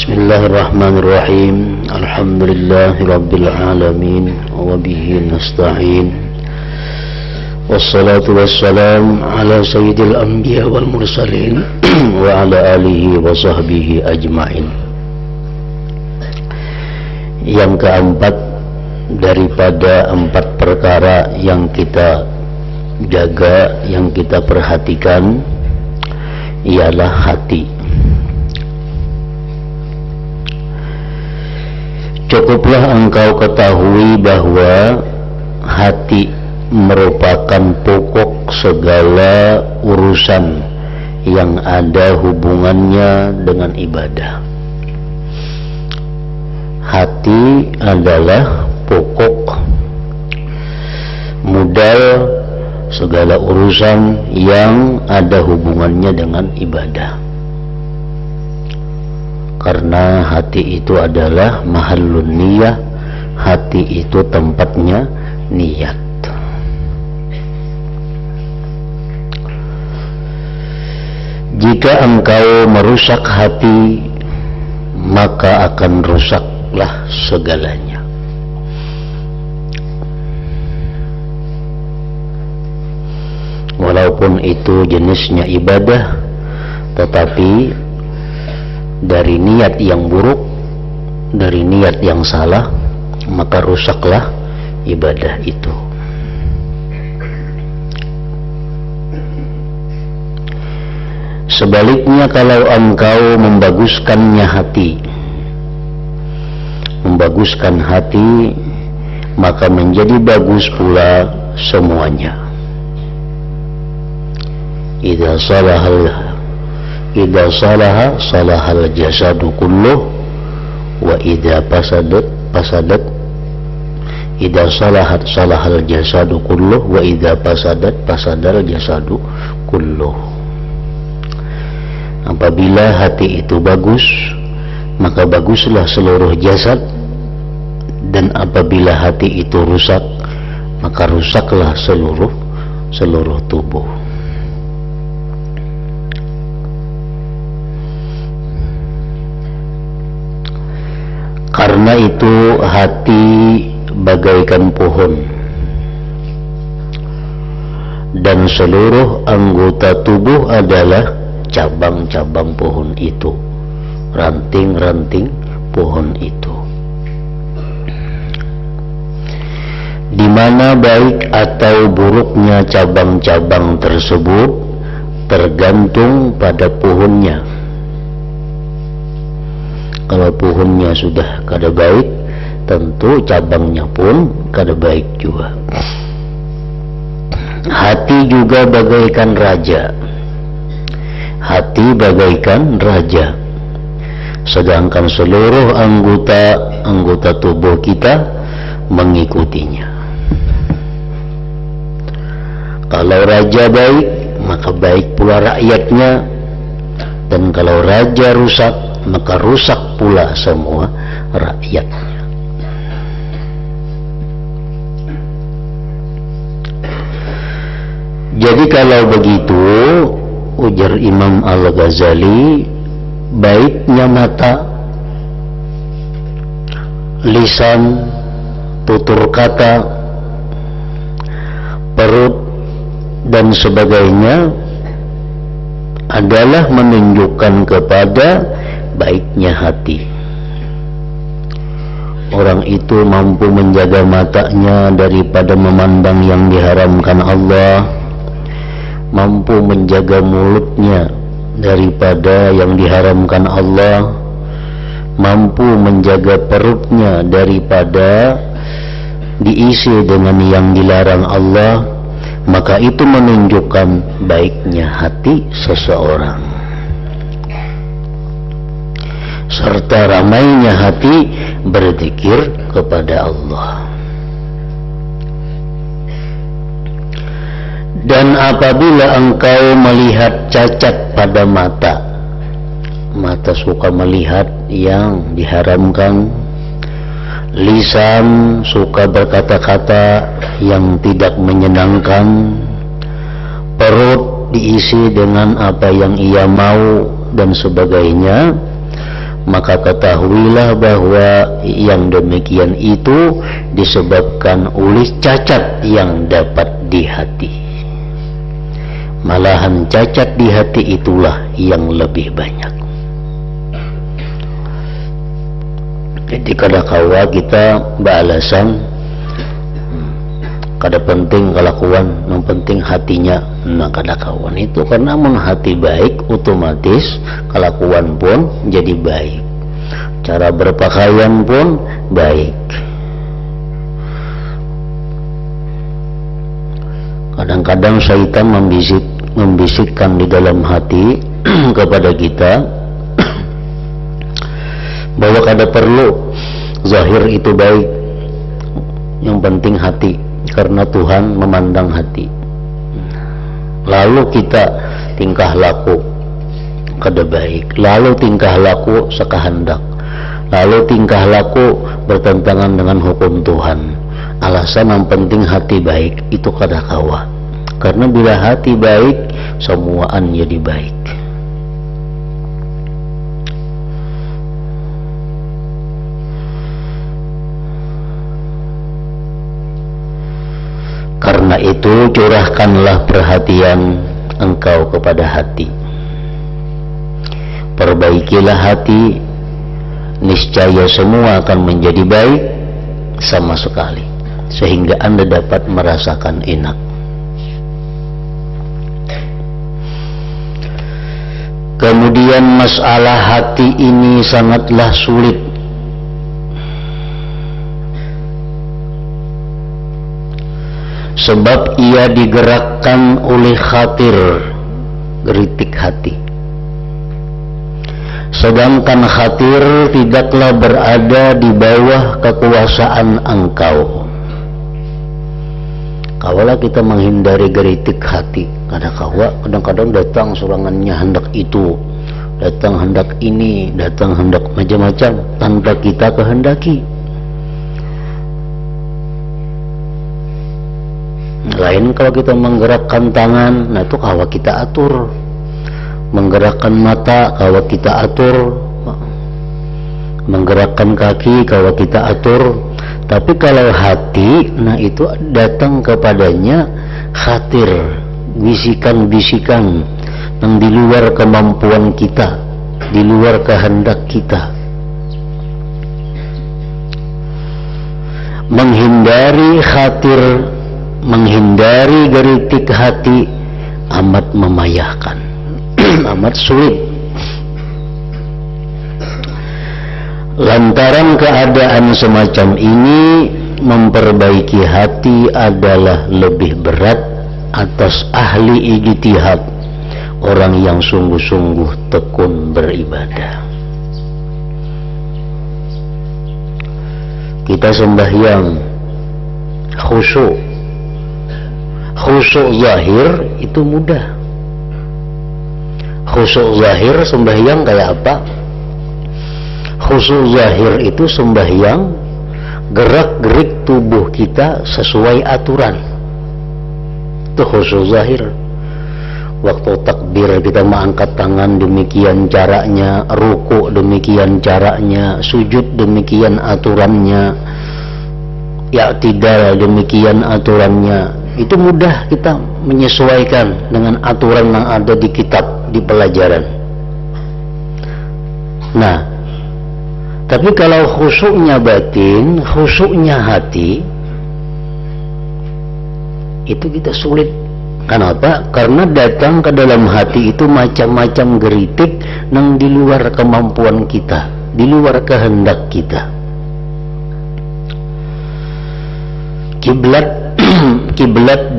Bismillahirrahmanirrahim. Alhamdulillahi alamin wa bihi nasta'in. Wassalatu wassalam ala sayyidil anbiya wal mursalin wa ala alihi wa sahbihi ajmain. Yang keempat daripada 4 perkara yang kita jaga, yang kita perhatikan ialah hati. Cukuplah engkau ketahui bahwa hati merupakan pokok segala urusan yang ada hubungannya dengan ibadah. Hati adalah pokok modal segala urusan yang ada hubungannya dengan ibadah. Karena hati itu adalah mahallun niyah, hati itu tempatnya niat. Jika engkau merusak hati, maka akan rusaklah segalanya. Walaupun itu jenisnya ibadah, tetapi dari niat yang buruk, dari niat yang salah, maka rusaklah ibadah itu. Sebaliknya, kalau engkau membaguskannya hati, membaguskan hati, maka menjadi bagus pula semuanya. Idza salaha salahal jasadu kulluh wa idza fasadat idza salahat salahal jasadu kulluh wa idza fasadal jasadu kulluh. Apabila hati itu bagus, maka baguslah seluruh jasad, dan apabila hati itu rusak, maka rusaklah seluruh tubuh. Karena itu hati bagaikan pohon, dan seluruh anggota tubuh adalah cabang-cabang pohon itu, ranting-ranting pohon itu. Di mana baik atau buruknya cabang-cabang tersebut tergantung pada pohonnya. Kalau pohonnya sudah kada baik, tentu cabangnya pun kada baik juga. Hati juga bagaikan raja. Hati bagaikan raja. Sedangkan seluruh anggota tubuh kita mengikutinya. Kalau raja baik, maka baik pula rakyatnya. Dan kalau raja rusak, maka rusak pula semua rakyatnya. Jadi kalau begitu, ujar Imam Al-Ghazali, baiknya mata, lisan, tutur kata, perut, dan sebagainya adalah menunjukkan kepada baiknya hati. Orang itu mampu menjaga matanya daripada memandang yang diharamkan Allah, mampu menjaga mulutnya daripada yang diharamkan Allah, mampu menjaga perutnya daripada diisi dengan yang dilarang Allah, maka itu menunjukkan baiknya hati seseorang. Serta ramainya hati berzikir kepada Allah. Dan apabila engkau melihat cacat pada mata, mata suka melihat yang diharamkan, lisan suka berkata-kata yang tidak menyenangkan, perut diisi dengan apa yang ia mau dan sebagainya, maka ketahuilah bahwa yang demikian itu disebabkan oleh cacat yang dapat di hati. Malahan cacat di hati itulah yang lebih banyak. Jadi kadang-kala kita beralasan kada penting kelakuan, yang penting hatinya. Nah kadang-kawan itu karena mun hati baik, otomatis kelakuan pun jadi baik, cara berpakaian pun baik. Kadang-kadang syaitan membisikkan di dalam hati kepada kita bahwa kada perlu zahir itu baik, yang penting hati, karena Tuhan memandang hati. Lalu kita tingkah laku kada baik, lalu tingkah laku sekahendak, lalu tingkah laku bertentangan dengan hukum Tuhan. Alasan yang penting hati baik itu kada kawa, karena bila hati baik semuaan jadi baik. Karena itu curahkanlah perhatian engkau kepada hati, perbaikilah hati, niscaya semua akan menjadi baik sama sekali, sehingga Anda dapat merasakan enak. Kemudian masalah hati ini sangatlah sulit. Sebab ia digerakkan oleh khatir, geritik hati. Sedangkan khatir tidaklah berada di bawah kekuasaan engkau. Kawalah kita menghindari geritik hati. Kadang-kadang datang surangannya hendak itu, datang hendak ini, datang hendak macam-macam tanpa kita kehendaki. Lain kalau kita menggerakkan tangan, nah itu kalau kita atur. Menggerakkan mata kalau kita atur. Menggerakkan kaki kalau kita atur. Tapi kalau hati, nah itu datang kepadanya khatir, bisikan-bisikan yang di luar kemampuan kita, di luar kehendak kita. Menghindari khatir, menghindari geritik hati amat memayahkan, amat sulit. Lantaran keadaan semacam ini, memperbaiki hati adalah lebih berat atas ahli ijtihad, orang yang sungguh-sungguh tekun beribadah. Kita sembahyang khusyuk, khusyuk zahir itu mudah. Khusyuk zahir sembahyang kayak apa? Khusyuk zahir itu sembahyang gerak-gerik tubuh kita sesuai aturan. Itu khusyuk zahir. Waktu takbir kita mengangkat tangan demikian caranya, ruku demikian caranya, sujud demikian aturannya, i'tidal demikian aturannya. Itu mudah kita menyesuaikan dengan aturan yang ada di kitab, di pelajaran. Nah, tapi kalau khusyuknya batin, khusyuknya hati, itu kita sulit. Kenapa? Karena datang ke dalam hati itu macam-macam geritik yang di luar kemampuan kita, di luar kehendak kita. Kiblat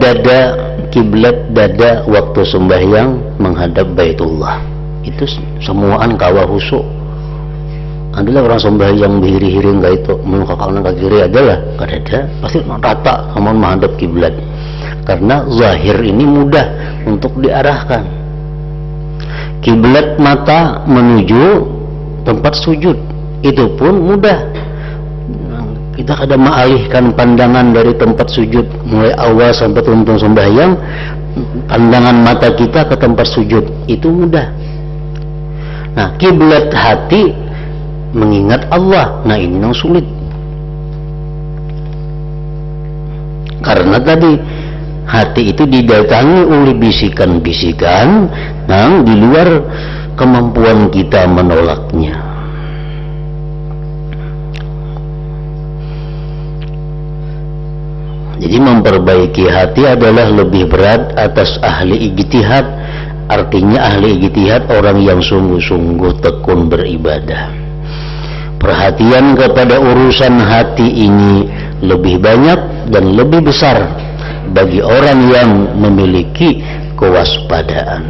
dada waktu sembahyang menghadap Baitullah. Itu semuaan kawa khusyuk. Adalah orang sembahyang bihiri-hiri enggak itu muka kanan ke kiri adalah kada pasti rata amun menghadap kiblat. Karena zahir ini mudah untuk diarahkan. Kiblat mata menuju tempat sujud, itu pun mudah. Kita kadang mengalihkan pandangan dari tempat sujud mulai awal sampai tuntung sembahyang, pandangan mata kita ke tempat sujud, itu mudah. Nah, kiblat hati mengingat Allah. Nah ini yang sulit, karena tadi hati itu didatangi oleh bisikan-bisikan yang di luar kemampuan kita menolaknya. Jadi memperbaiki hati adalah lebih berat atas ahli ijtihad. Artinya ahli ijtihad orang yang sungguh-sungguh tekun beribadah. Perhatian kepada urusan hati ini lebih banyak dan lebih besar bagi orang yang memiliki kewaspadaan.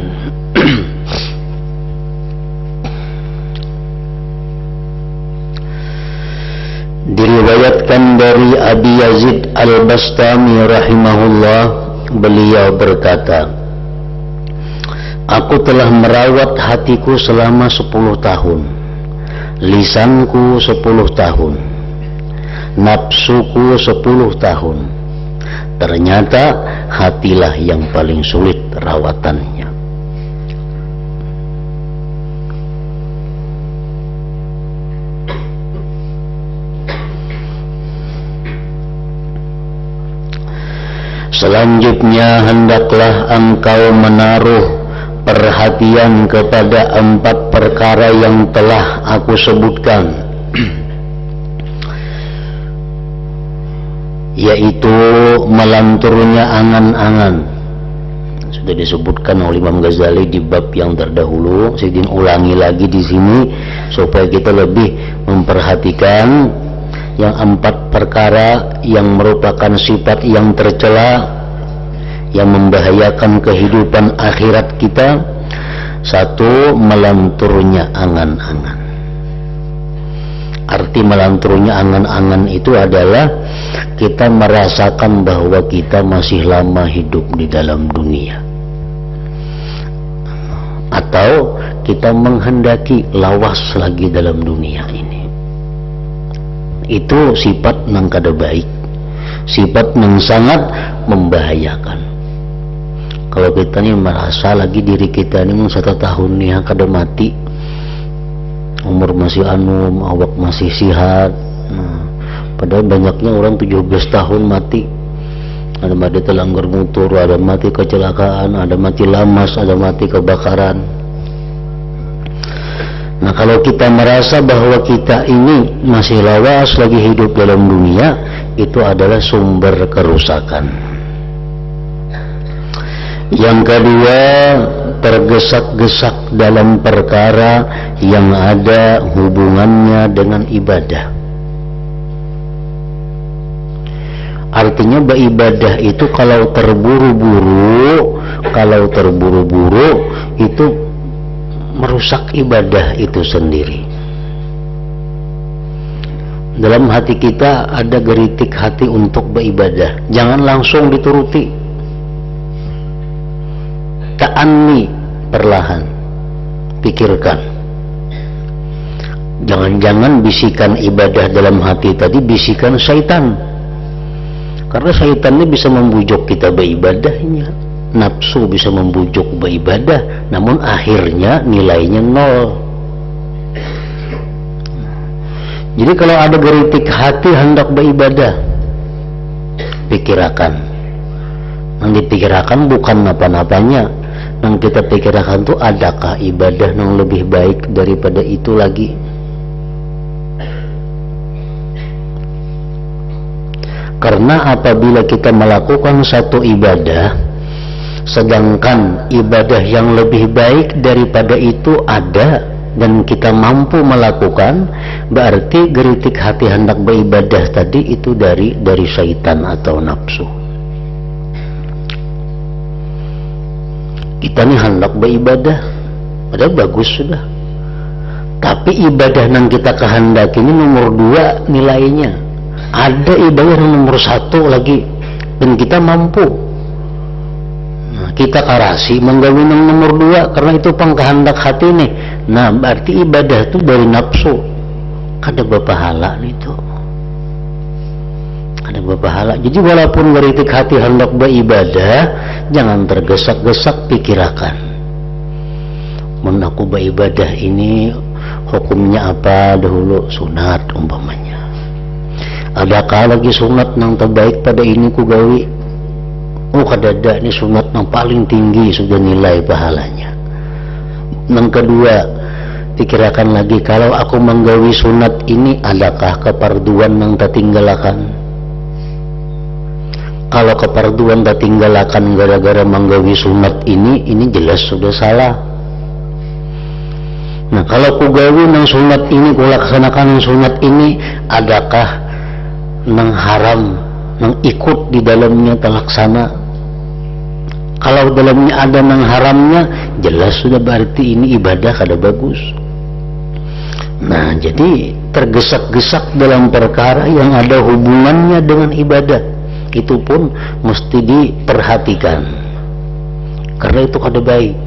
Diriwayatkan dari Abi Yazid Al-Bastami rahimahullah, beliau berkata, aku telah merawat hatiku selama 10 tahun, lisanku 10 tahun, nafsuku 10 tahun. Ternyata hatilah yang paling sulit rawatannya. Selanjutnya hendaklah engkau menaruh perhatian kepada 4 perkara yang telah aku sebutkan, yaitu melanturnya angan-angan. Sudah disebutkan oleh Imam Ghazali di bab yang terdahulu. Saya ingin ulangi lagi di sini supaya kita lebih memperhatikan yang 4 perkara yang merupakan sifat yang tercela, yang membahayakan kehidupan akhirat kita. 1, melanturnya angan-angan. Arti melanturnya angan-angan itu adalah kita merasakan bahwa kita masih lama hidup di dalam dunia, atau kita menghendaki lawas lagi dalam dunia ini. Itu sifat yang kada baik, sifat yang sangat membahayakan. Kalau kita nih merasa lagi diri kita ini 1 tahun nih kada mati, umur masih anum, awak masih sihat. Padahal banyaknya orang 17 tahun mati. Ada mati terlanggar motor, ada mati kecelakaan, ada mati lamas, ada mati kebakaran. Nah kalau kita merasa bahwa kita ini masih lawas lagi hidup dalam dunia, itu adalah sumber kerusakan. Yang kedua, tergesak-gesak dalam perkara yang ada hubungannya dengan ibadah. Artinya beribadah itu kalau terburu-buru itu merusak ibadah itu sendiri. Dalam hati kita ada geritik hati untuk beribadah, jangan langsung dituruti. Ta'anni, perlahan, pikirkan. Jangan-jangan bisikan ibadah dalam hati tadi bisikan syaitan. Karena syaitan ini bisa membujuk kita beribadahnya. Nafsu bisa membujuk beribadah, namun akhirnya nilainya 0. Jadi kalau ada geritik hati hendak beribadah, pikirkan. Yang dipikirkan bukan apa-apanya. Yang kita pikirkan itu adakah ibadah yang lebih baik daripada itu lagi. Karena apabila kita melakukan satu ibadah, sedangkan ibadah yang lebih baik daripada itu ada dan kita mampu melakukan, berarti geritik hati hendak beribadah tadi itu dari syaitan atau nafsu. Kita nih hendak beribadah, padahal bagus sudah, tapi ibadah yang kita kehendaki ini nomor 2 nilainya. Ada ibadah yang nomor 1 lagi dan kita mampu. Nah, kita karasi menggawi yang nomor 2 karena itu pengkehendak hati nih. Nah berarti ibadah itu dari nafsu. Kada berpahala itu. Ada berpahala. Jadi walaupun geritik hati hendak beribadah, jangan tergesak-gesak, pikirkan. Mun aku beribadah ini hukumnya apa dahulu? Sunat umpamanya. Adakah lagi sunat nang terbaik pada ini ku gawi? Oh kadada ini sunat nang paling tinggi sudah nilai pahalanya. Nang kedua, pikirkan lagi, kalau aku menggawi sunat ini adakah keparduan nang tertinggalakan? Kalau keparduan tertinggalakan gara-gara menggawi sunat ini jelas sudah salah. Nah kalau ku gawi nang sunat ini, ku laksanakan nang sunat ini, adakah nang haram nang ikut di dalamnya terlaksana? Kalau dalamnya ada nang haramnya, jelas sudah berarti ini ibadah kada bagus. Nah jadi tergesak-gesak dalam perkara yang ada hubungannya dengan ibadah, itu pun mesti diperhatikan, karena itu kada baik.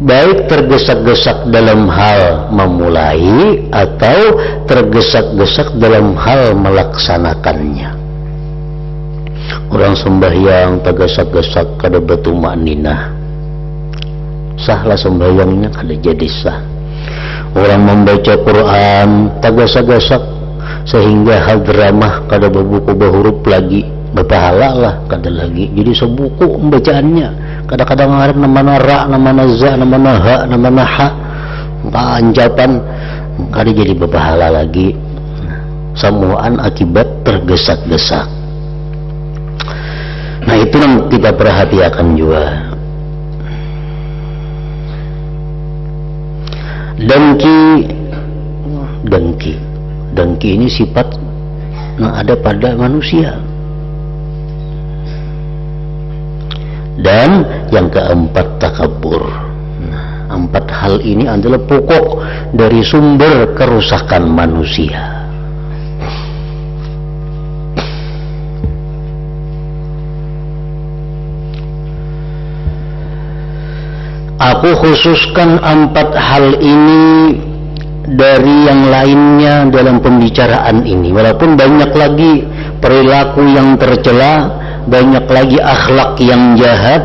Baik tergesak-gesak dalam hal memulai atau tergesak-gesak dalam hal melaksanakannya. Orang sembahyang tergesak-gesak kada bertumakninah, sahlah sembahyangnya kada jadi sah. Orang membaca Quran tergesak-gesak sehingga hadramah kada berbuku berhuruf lagi, berpahala lah kada lagi, jadi sebuku pembacaannya. Kadang-kadang ngarep namana ra, namana za, namana ha, namana ha, anjapan kada jadi berpahala lagi. Semuaan akibat tergesak-gesak. Nah itu yang kita perhatikan juga. Dengki ini sifat yang ada pada manusia. Dan yang keempat, takabur. Nah, 4 hal ini adalah pokok dari sumber kerusakan manusia. Aku khususkan 4 hal ini dari yang lainnya dalam pembicaraan ini. Walaupun banyak lagi perilaku yang tercela, banyak lagi akhlak yang jahat,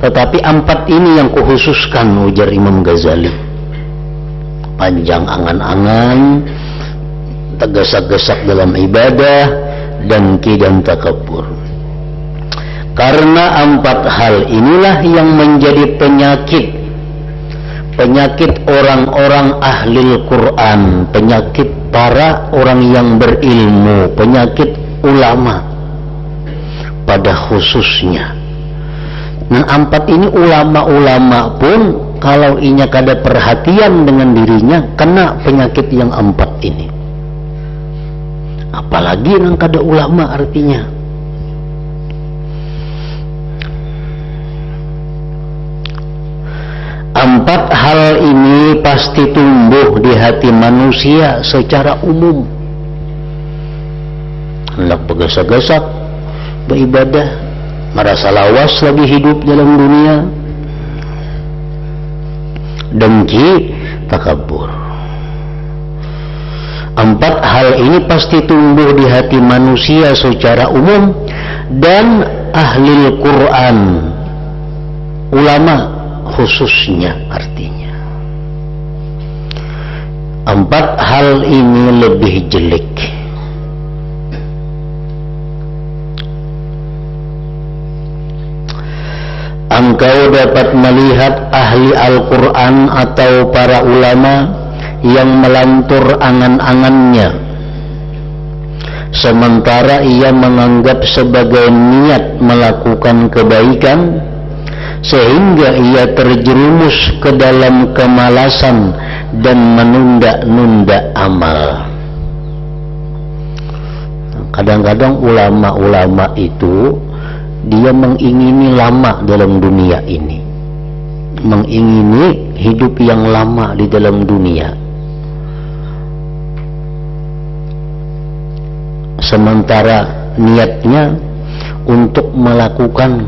tetapi 4 ini yang kukhususkan, ujar Imam Ghazali. Panjang angan-angan, tergesak-gesak dalam ibadah, dengki dan takabur. Karena 4 hal inilah yang menjadi penyakit orang-orang ahli Quran, penyakit para orang yang berilmu, penyakit ulama pada khususnya. Nah 4 ini ulama-ulama pun kalau inya kada perhatian dengan dirinya, kena penyakit yang 4 ini. Apalagi yang kada ulama artinya. Empat hal ini pasti tumbuh di hati manusia secara umum. Hendak bergesak-gesak beribadah, merasa lawas lagi hidup dalam dunia, dengki, takabur. 4 hal ini pasti tumbuh di hati manusia secara umum, dan ahli Quran, ulama khususnya artinya. 4 hal ini lebih jelek. Engkau dapat melihat ahli Al-Quran atau para ulama yang melantur angan-angannya, sementara ia menganggap sebagai niat melakukan kebaikan, sehingga ia terjerumus ke dalam kemalasan dan menunda-nunda amal. Kadang-kadang ulama-ulama itu dia mengingini lama dalam dunia ini, mengingini hidup yang lama di dalam dunia, sementara niatnya untuk melakukan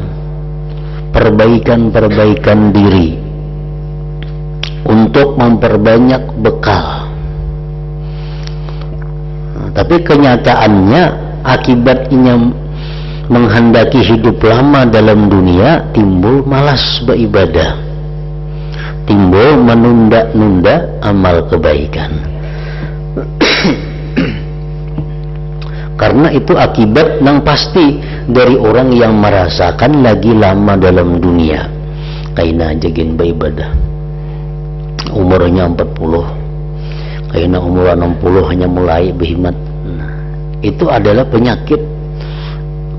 perbaikan diri, untuk memperbanyak bekal. Tapi kenyataannya akibatnya menghendaki hidup lama dalam dunia, timbul malas beribadah, timbul menunda-nunda amal kebaikan. Karena itu akibat yang pasti dari orang yang merasakan lagi lama dalam dunia. Kaina jagin beribadah umurnya 40, kaina umur 60 hanya mulai berhimat. Itu adalah penyakit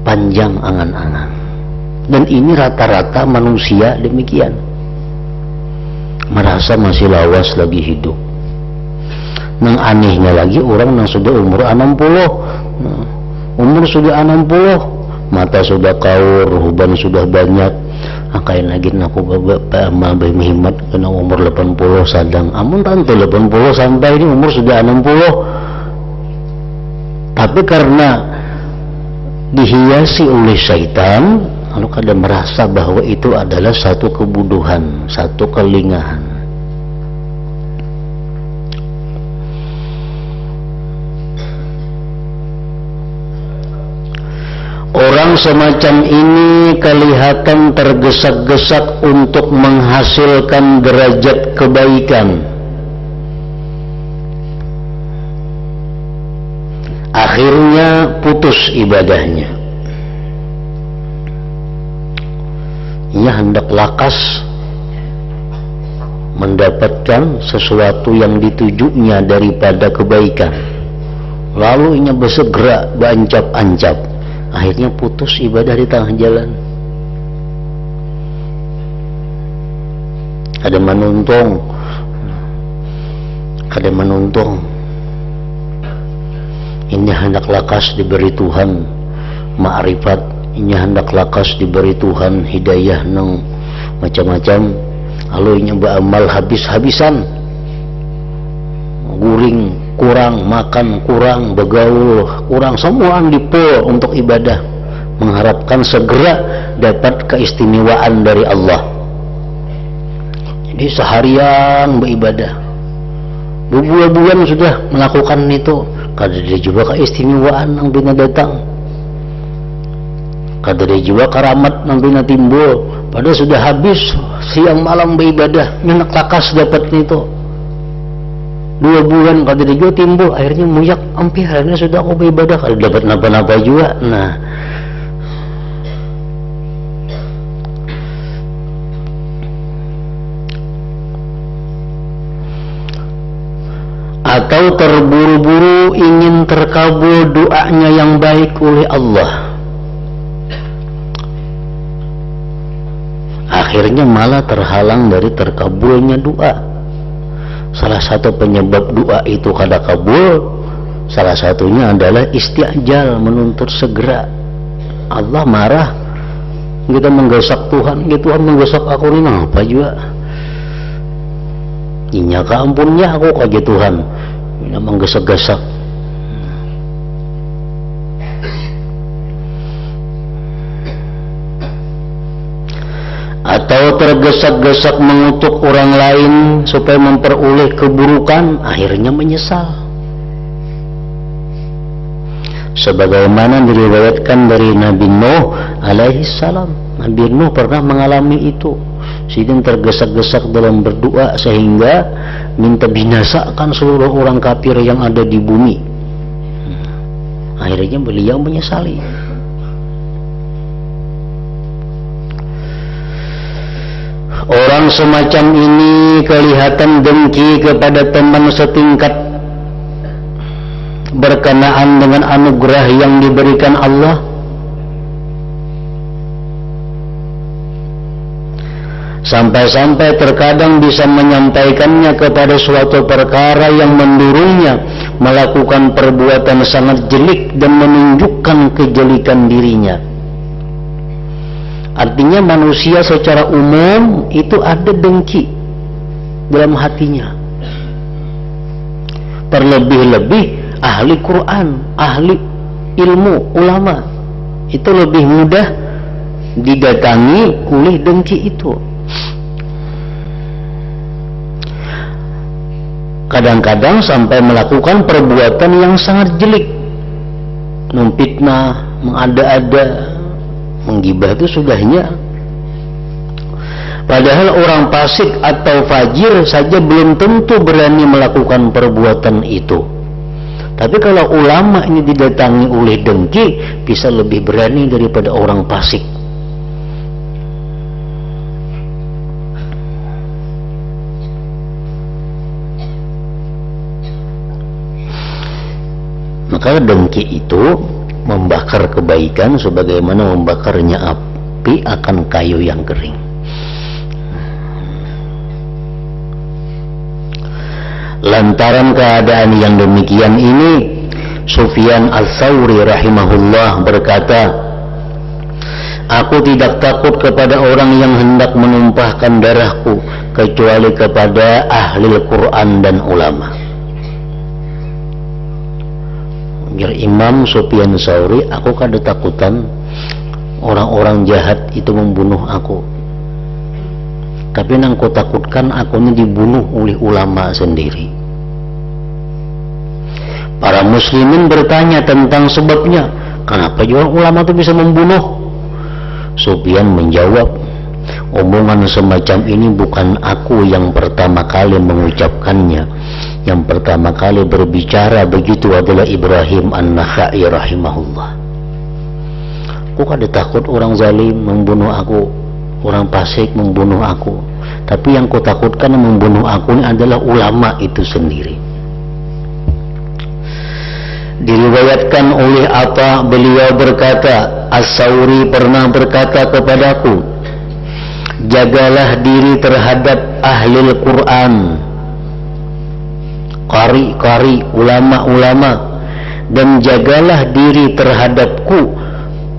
panjang angan-angan. Dan ini rata-rata manusia demikian, merasa masih lawas lagi hidup. Nang anehnya lagi orang yang sudah umur 60, umur sudah 60, mata sudah kaur, huban sudah banyak, akain lagi aku amal berhimat kena umur 80 sadang. Amun tantu 80 sampai ini umur sudah 60. Tapi karena dihiasi oleh syaitan, lalu kadang merasa bahwa itu adalah satu kebuduhan, satu kelingahan. Orang semacam ini kelihatan tergesa-gesa untuk menghasilkan derajat kebaikan. Akhirnya putus ibadahnya. Ia hendak lakas mendapatkan sesuatu yang ditujunya daripada kebaikan. Lalu ia bersegera beancap-ancap. Akhirnya putus ibadah di tengah jalan. Ada menuntung. Ini hendak lakas diberi Tuhan ma'rifat, ini hendak lakas diberi Tuhan hidayah nang macam-macam. Lalu ini beramal habis-habisan, guring kurang, makan kurang, begaul kurang, semua dipul untuk ibadah, mengharapkan segera dapat keistimewaan dari Allah. Jadi seharian beribadah, berbulan-bulan sudah melakukan itu, kada dia juga keistimewaan yang bina datang, kada dia juga karamat yang bina timbul, padahal sudah habis siang malam beribadah, nyenak lakas dapat itu. 2 bulan kada dia juga timbul, akhirnya muyak, ampih akhirnya sudah aku beribadah, kada dapat napa-napa juga. Nah, atau terburu-buru ingin terkabul doanya yang baik oleh Allah, akhirnya malah terhalang dari terkabulnya doa. Salah satu penyebab doa itu kada kabul, salah satunya adalah isti'jal, menuntut segera. Allah marah kita menggesak Tuhan, gitu Tuhan menggesak aku ini apa juga, inya keampunnya aku kaget Tuhan ini menggesak-gesak. Atau tergesa-gesa mengutuk orang lain supaya memperoleh keburukan, akhirnya menyesal. Sebagaimana diriwayatkan dari Nabi Nuh alaihi salam, Nabi Nuh pernah mengalami itu. Sidin tergesa-gesa dalam berdoa sehingga minta binasakan seluruh orang kafir yang ada di bumi. Akhirnya beliau menyesali. Orang semacam ini kelihatan dengki kepada teman setingkat berkenaan dengan anugerah yang diberikan Allah. Sampai-sampai terkadang bisa menyampaikannya kepada suatu perkara yang mendorongnya melakukan perbuatan sangat jelik dan menunjukkan kejelikan dirinya. Artinya manusia secara umum itu ada dengki dalam hatinya. Terlebih-lebih ahli Quran, ahli ilmu, ulama, itu lebih mudah didatangi oleh dengki itu. Kadang-kadang sampai melakukan perbuatan yang sangat jelik, memfitnah, mengada-ada, menggibah itu sudahnya. Padahal orang fasik atau fajir saja belum tentu berani melakukan perbuatan itu. Tapi kalau ulama ini didatangi oleh dengki, bisa lebih berani daripada orang fasik. Maka dengki itu membakar kebaikan sebagaimana membakarnya api akan kayu yang kering. Lantaran keadaan yang demikian ini, Sufyan Ats-Tsauri rahimahullah berkata, aku tidak takut kepada orang yang hendak menumpahkan darahku kecuali kepada ahli Al-Quran dan ulama. Imam Sufyan Ats-Tsauri, aku kada takutan orang-orang jahat itu membunuh aku, tapi yang ku takutkan aku ini dibunuh oleh ulama sendiri. Para muslimin bertanya tentang sebabnya, kenapa juga ulama itu bisa membunuh? Sufyan menjawab, omongan semacam ini bukan aku yang pertama kali mengucapkannya. Yang pertama kali berbicara begitu adalah Ibrahim An-Nakhai rahimahullah. Aku kada takut orang zalim membunuh aku, orang fasik membunuh aku, tapi yang ku takutkan membunuh aku ini adalah ulama itu sendiri. Diriwayatkan oleh Atha, beliau berkata, Ats-Tsauri pernah berkata kepadaku, jagalah diri terhadap ahli Al-Quran, qari-qari, ulama-ulama, dan jagalah diri terhadapku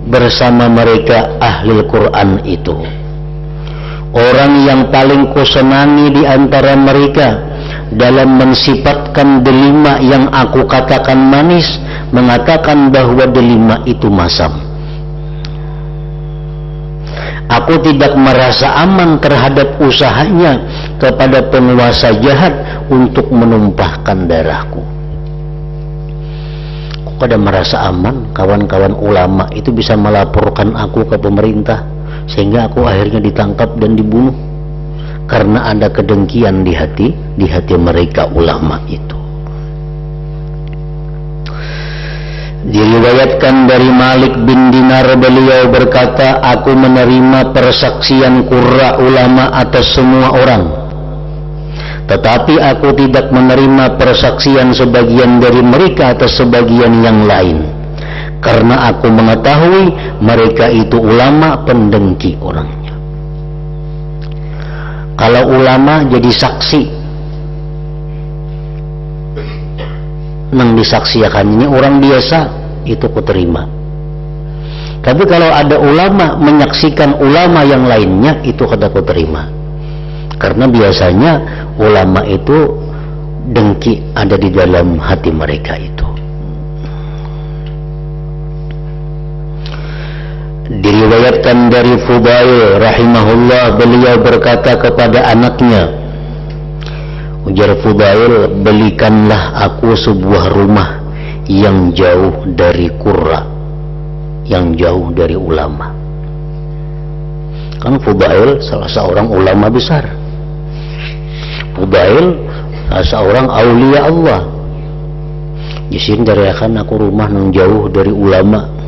bersama mereka ahli Al-Quran itu. Orang yang paling kusenangi di antara mereka dalam mensifatkan delima yang aku katakan manis, mengatakan bahwa delima itu masam. Aku tidak merasa aman terhadap usahanya kepada penguasa jahat untuk menumpahkan darahku. Aku kada merasa aman kawan-kawan ulama itu bisa melaporkan aku ke pemerintah, sehingga aku akhirnya ditangkap dan dibunuh karena ada kedengkian di hati mereka ulama itu. Diriwayatkan dari Malik bin Dinar, beliau berkata, aku menerima persaksian qurra ulama atas semua orang, tetapi aku tidak menerima persaksian sebagian dari mereka atas sebagian yang lain, karena aku mengetahui mereka itu ulama pendengki orangnya. Kalau ulama jadi saksi, nang disaksikan ini orang biasa, itu ku terima. Tapi kalau ada ulama menyaksikan ulama yang lainnya, itu kada ku terima. Karena biasanya ulama itu dengki ada di dalam hati mereka itu. Diriwayatkan dari Fudail rahimahullah, beliau berkata kepada anaknya, ujar Fudail, belikanlah aku sebuah rumah yang jauh dari qurra, yang jauh dari ulama. Kan Fudail salah seorang ulama besar, Fudail seorang aulia Allah. Jisin cariakan aku rumah yang jauh dari ulama.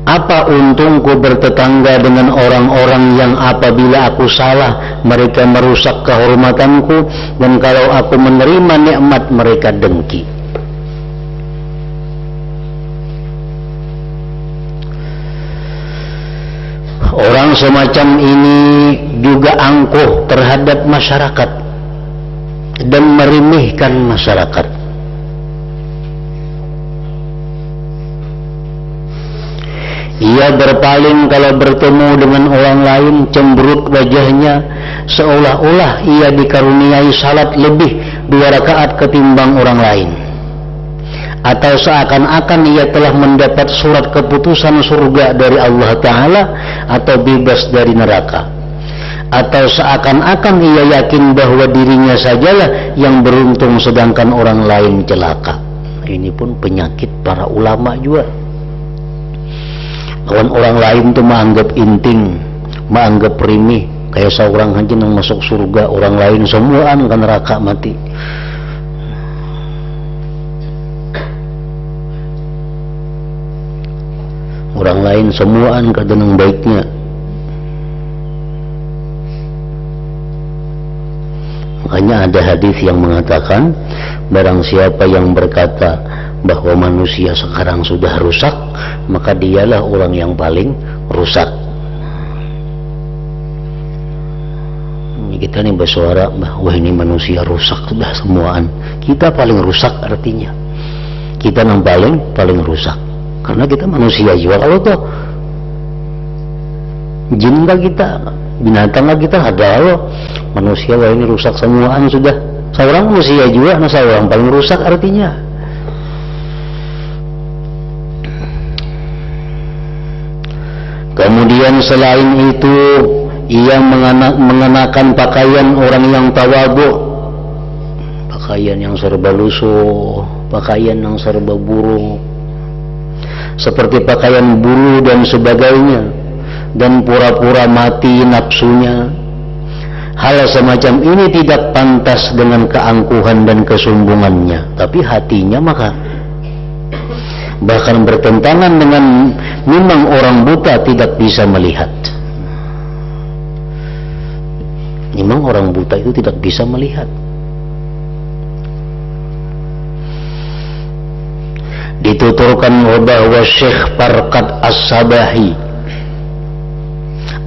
Apa untungku bertetangga dengan orang-orang yang apabila aku salah mereka merusak kehormatanku, dan kalau aku menerima nikmat mereka dengki. Orang semacam ini juga angkuh terhadap masyarakat dan meremehkan masyarakat. Ia berpaling kalau bertemu dengan orang lain, cemberut wajahnya, seolah-olah ia dikaruniai salat lebih 2 rakaat ketimbang orang lain, atau seakan-akan ia telah mendapat surat keputusan surga dari Allah Ta'ala atau bebas dari neraka, atau seakan-akan ia yakin bahwa dirinya sajalah yang beruntung sedangkan orang lain celaka. Ini pun penyakit para ulama juga. Kawan orang lain itu menganggap inting menganggap remeh kayak seorang haji yang masuk surga, orang lain semuaan ke neraka mati. Orang lain semuaan ke denang baiknya. Makanya ada hadis yang mengatakan, barang siapa yang berkata bahwa manusia sekarang sudah rusak, maka dialah orang yang paling rusak. Kita nih bersuara bahwa ini manusia rusak sudah semuaan. Kita paling rusak artinya. Kita yang paling rusak. Karena kita manusia juga. Kalau tuh jin kita, binatang kita ada Allah. Manusia wah ini rusak semuaan sudah. Seorang manusia juga, nah seorang paling rusak artinya. Kemudian selain itu, ia mengenakan pakaian orang yang tawadhu, pakaian yang serba lusuh, pakaian yang serba buruk, seperti pakaian bulu dan sebagainya, dan pura-pura mati nafsunya. Hal semacam ini tidak pantas dengan keangkuhan dan kesombongannya, tapi hatinya maka bahkan bertentangan dengan memang orang buta tidak bisa melihat. Memang orang buta itu tidak bisa melihat. Dituturkan bahwa Syekh Farqad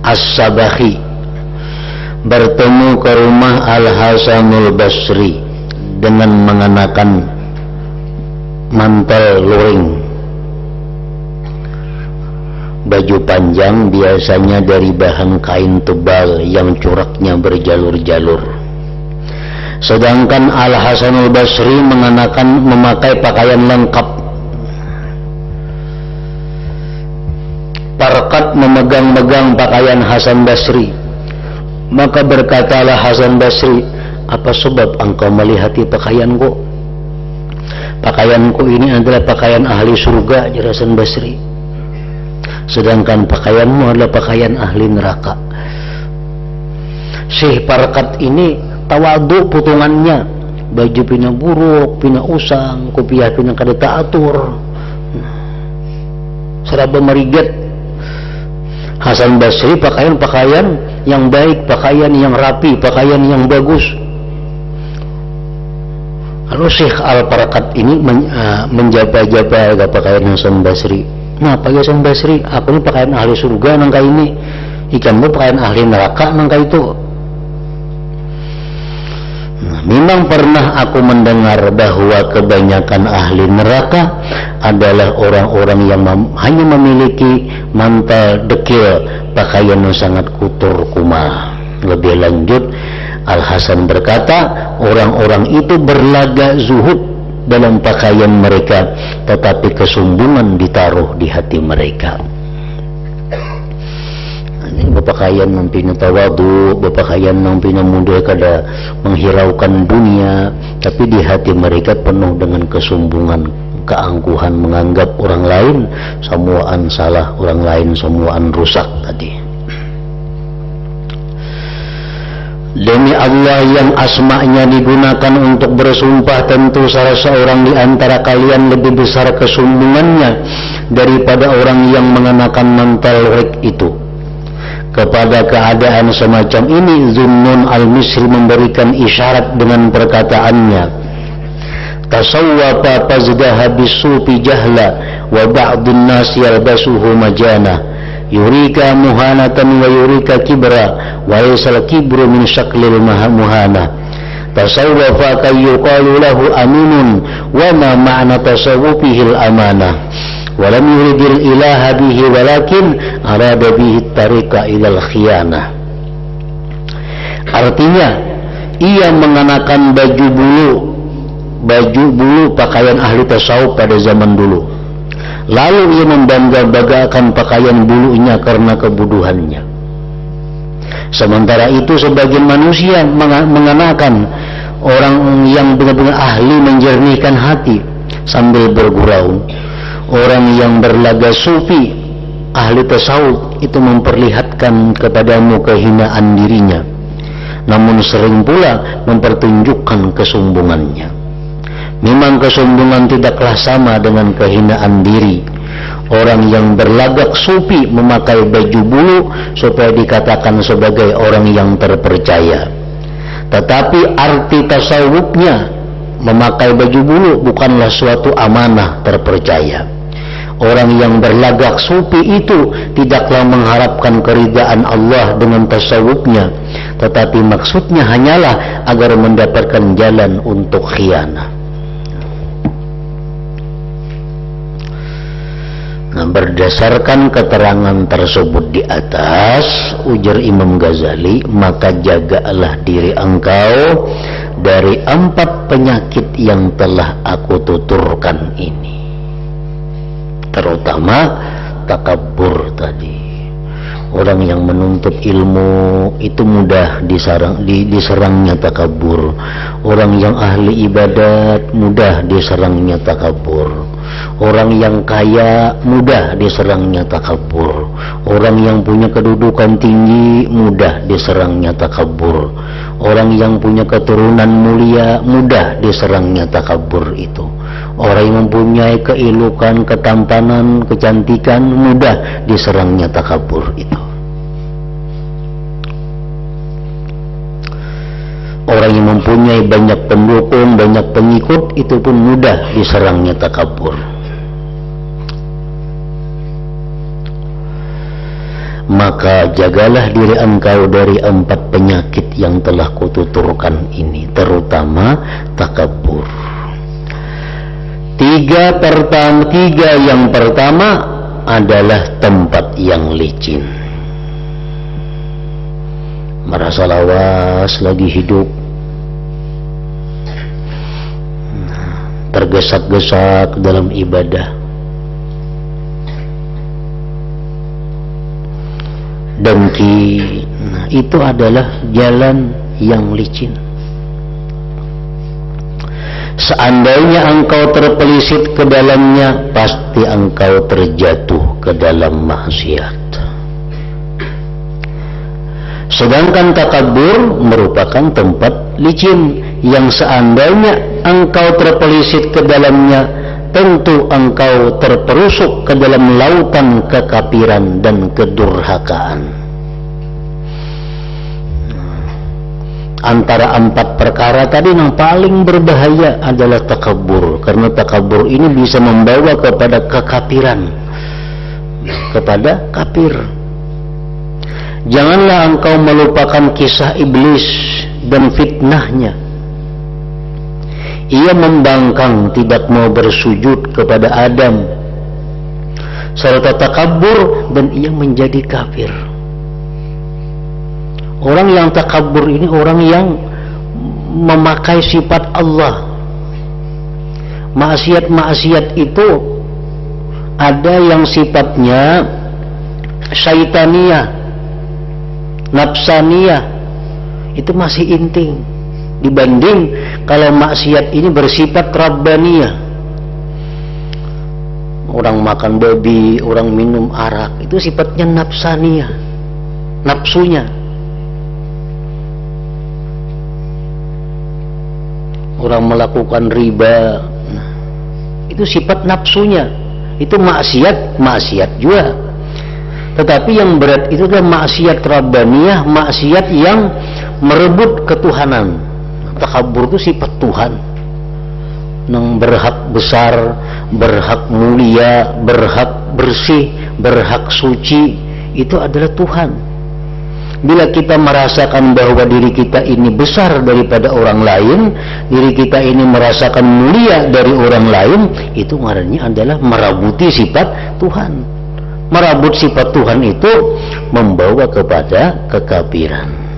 As-Sabahi bertemu ke rumah Al-Hasanul Basri dengan mengenakan mantel luring, baju panjang biasanya dari bahan kain tebal yang coraknya berjalur-jalur. Sedangkan Al-Hasanul Basri memakai pakaian lengkap. Farqad memegang-megang pakaian Hasan Basri. Maka berkatalah Hasan Basri, apa sebab engkau melihati pakaianku? Pakaianku ini adalah pakaian ahli surga, jawab Hasan Basri. Sedangkan pakaianmu adalah pakaian ahli neraka. Syekh Farqad ini tawadhu putungannya, baju pina buruk, pina usang, kopiah pina kada taatur, seraba mariget. Hasan Basri pakaian yang baik, pakaian yang rapi, pakaian yang bagus. Lalu Syekh Al-Farqad ini menjaba-jaba pakaian Hasan Basri. Nah, pagi Hasan Basri, aku ini pakaian ahli surga nangka ini, ikanmu pakaian ahli neraka nangka itu. Nah, memang pernah aku mendengar bahwa kebanyakan ahli neraka adalah orang-orang yang hanya memiliki mantel dekil, pakaian yang sangat kotor kumal. Lebih lanjut, Al-Hasan berkata, orang-orang itu berlaga zuhud dalam pakaian mereka, tetapi kesombongan ditaruh di hati mereka. Ini berpakaian yang pina tawadhu, berpakaian yang pina mudah kada menghiraukan dunia, tapi di hati mereka penuh dengan kesombongan, keangkuhan, menganggap orang lain semuaan salah, orang lain semuaan rusak tadi. Demi Allah yang asma'nya digunakan untuk bersumpah, tentu salah seorang di antara kalian lebih besar kesombongannya daripada orang yang mengenakan mantel rik itu. Kepada keadaan semacam ini, Zunnun al-Misri memberikan isyarat dengan perkataannya, tasawwafa fazdaha bisufi jahla wa ba'dun nas yalbasuhu majana yurika muhanatan wa yurika kibra wa laysal kibru min syaklil muhana. Tasawwafa kay yuqalu lahu aminun wa ma ma'na tasawwufihil amanah wa lam yuridil ilaha bihi walakin arada bihi tariqa ilal khiyanah. Artinya, ia mengenakan baju bulu pakaian ahli tasawuf pada zaman dulu. Lalu ia membangga-banggakan pakaian bulunya karena kebodohannya. Sementara itu sebagian manusia mengenakan, orang yang benar-benar ahli menjernihkan hati sambil bergurau. Orang yang berlaga sufi, ahli tasawuf, itu memperlihatkan kepadamu kehinaan dirinya, namun sering pula mempertunjukkan kesombongannya. Memang kesombongan tidaklah sama dengan kehinaan diri. Orang yang berlagak sufi memakai baju bulu supaya dikatakan sebagai orang yang terpercaya. Tetapi arti tasawufnya memakai baju bulu bukanlah suatu amanah terpercaya. Orang yang berlagak sufi itu tidaklah mengharapkan keridaan Allah dengan tasawufnya, tetapi maksudnya hanyalah agar mendapatkan jalan untuk khianah. Nah, berdasarkan keterangan tersebut di atas, ujar Imam Ghazali, maka jagalah diri engkau dari 4 penyakit yang telah aku tuturkan ini, terutama takabur tadi. Orang yang menuntut ilmu itu mudah diserangnya takabur. Orang yang ahli ibadat mudah diserangnya takabur. Orang yang kaya mudah diserangnya takabur. Orang yang punya kedudukan tinggi mudah diserangnya takabur. Orang yang punya keturunan mulia mudah diserangnya takabur itu. Orang yang mempunyai keelokan, ketampanan, kecantikan mudah diserangnya takabur itu. Orang yang mempunyai banyak pendukung, banyak pengikut, itu pun mudah diserangnya takabur. Maka jagalah diri engkau dari 4 penyakit yang telah kututurkan ini, terutama takabur. 3 yang pertama adalah tempat yang licin. Merasa lawas lagi hidup, tergesa-gesa dalam ibadah, dengki. Nah, itu adalah jalan yang licin. Seandainya engkau terpelisit ke dalamnya, pasti engkau terjatuh ke dalam maksiat. Sedangkan takabur merupakan tempat licin yang seandainya engkau terpelisit ke dalamnya, tentu engkau terperosok ke dalam lautan kekafiran dan kedurhakaan. Antara 4 perkara tadi yang paling berbahaya adalah takabur, karena takabur ini bisa membawa kepada kekafiran, kepada kafir. Janganlah engkau melupakan kisah iblis dan fitnahnya. Ia membangkang tidak mau bersujud kepada Adam serta takabur, dan ia menjadi kafir. Orang yang takabur ini orang yang memakai sifat Allah. Maksiat-maksiat itu ada yang sifatnya syaitaniyah, nafsaniyah, itu masih inting dibanding kalau maksiat ini bersifat rabbaniyah. Orang makan babi, orang minum arak, itu sifatnya nafsaniyah, nafsunya. Orang melakukan riba, itu sifat nafsunya, itu maksiat juga. Tetapi yang berat itu adalah maksiat rabbaniyah, maksiat yang merebut ketuhanan. Takabur itu sifat Tuhan, yang berhak besar, berhak mulia, berhak bersih, berhak suci, itu adalah Tuhan. Bila kita merasakan bahwa diri kita ini besar daripada orang lain, diri kita ini merasakan mulia dari orang lain, itu ngarannya adalah merabuti sifat Tuhan. Merabut sifat Tuhan itu membawa kepada kekafiran.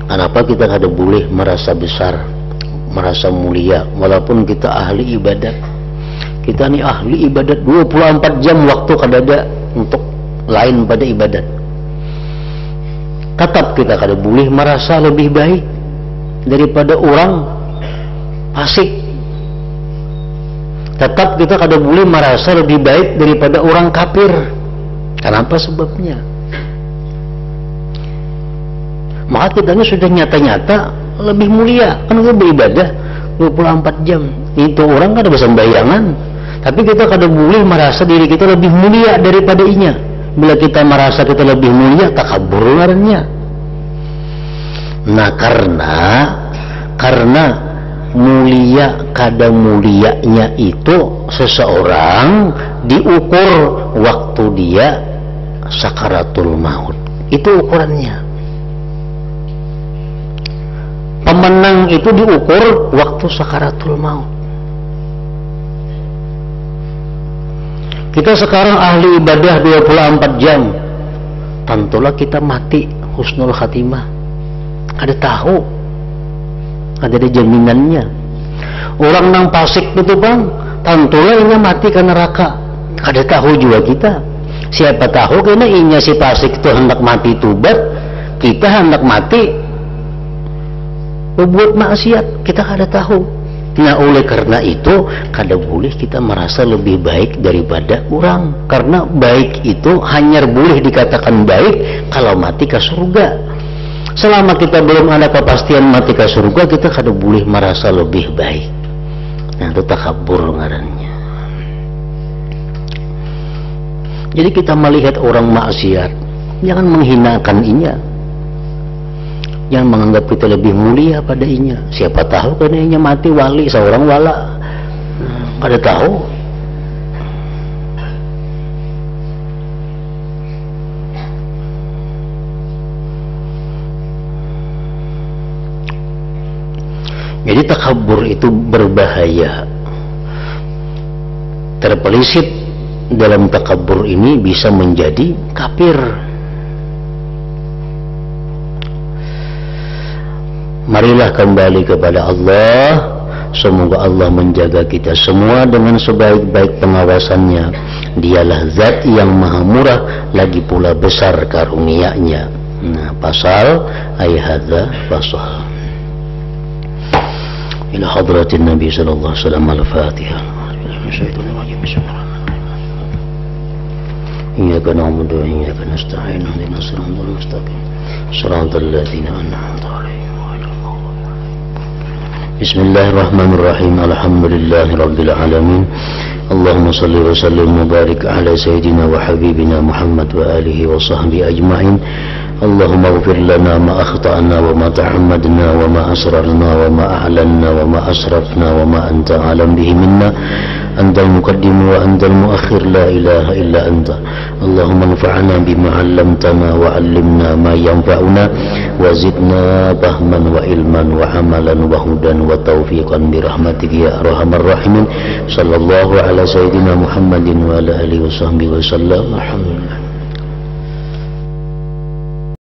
Kenapa kita kada boleh merasa besar, merasa mulia, walaupun kita ahli ibadat? Kita ini ahli ibadat 24 jam waktu kada ada untuk lain pada ibadat. Tetap kita kada boleh merasa lebih baik daripada orang fasik. tetap kita kada boleh merasa lebih baik daripada orang kafir. Kenapa sebabnya? Maka kita ini sudah nyata-nyata lebih mulia, kan kita beribadah 24 jam. Itu orang kada bisa bayangan, tapi kita kada boleh merasa diri kita lebih mulia daripada inya. Bila kita merasa kita lebih mulia, takabur ngarannya. Nah, karena mulia kada mulianya itu seseorang diukur waktu dia sakaratul maut. Itu ukurannya. Pemenang itu diukur waktu sakaratul maut. Kita sekarang ahli ibadah 24 jam, tentulah kita mati husnul khatimah. Ada tahu, ada jaminannya. Orang nang fasik itu bang, tentulah inya mati ke neraka. Ada tahu juga kita. Siapa tahu karena inya si fasik itu hendak mati tubat, kita hendak mati berbuat maksiat, kita kada tahu. Nah, oleh karena itu kada boleh kita merasa lebih baik daripada orang, karena baik itu hanya boleh dikatakan baik kalau mati ke surga. Selama kita belum ada kepastian mati ke surga, kita kada boleh merasa lebih baik. Nah, itu takabur ngarannya. Jadi kita melihat orang maksiat, jangan menghinakan inya, yang menganggap kita lebih mulia pada inya. Siapa tahu karena inya mati wali, seorang wala, kada tahu. Jadi takabur itu berbahaya. Terpelisit dalam takabur ini bisa menjadi kafir. Marilah kembali kepada Allah. Semoga Allah menjaga kita semua dengan sebaik-baik pengawasannya. Dialah zat yang maha murah, lagi pula besar karunia-Nya. Nah, pasal ayat hadza pasal. Ila hadratin Nabi sallallahu alaihi wasallam al-Fatihah. Iyyaka na'budu wa iyyaka nasta'in. Ihdinas siratal mustaqim. Siratal ladzina an'amta 'alaihim. Bismillahirrahmanirrahim. Alhamdulillahi rabbil alamin. Allahumma salli wa sallim wa barik ala sayyidina wa habibina Muhammad wa alihi wa sahbihi ajma'in. Allahumma ighfir lana ma akhta'na wa ma ta'ammadna wa ma asrarna wa ma a'lanna wa ma asrafna wa ma anta alam bihi minna. Antal muqaddim wa antal muakhir, la ilaha illa anta. Allahumma anfa'na bima 'allamtana wa 'allimna ma yanfa'una wa zidna fahman wa ilman wa amalan wa hudan wa taufiqan bi rahmatika ya arhamar rahimin. Sallallahu ala sayyidina Muhammadin wa ala alihi wa sahbihi wa sallam. Alhamdulillah.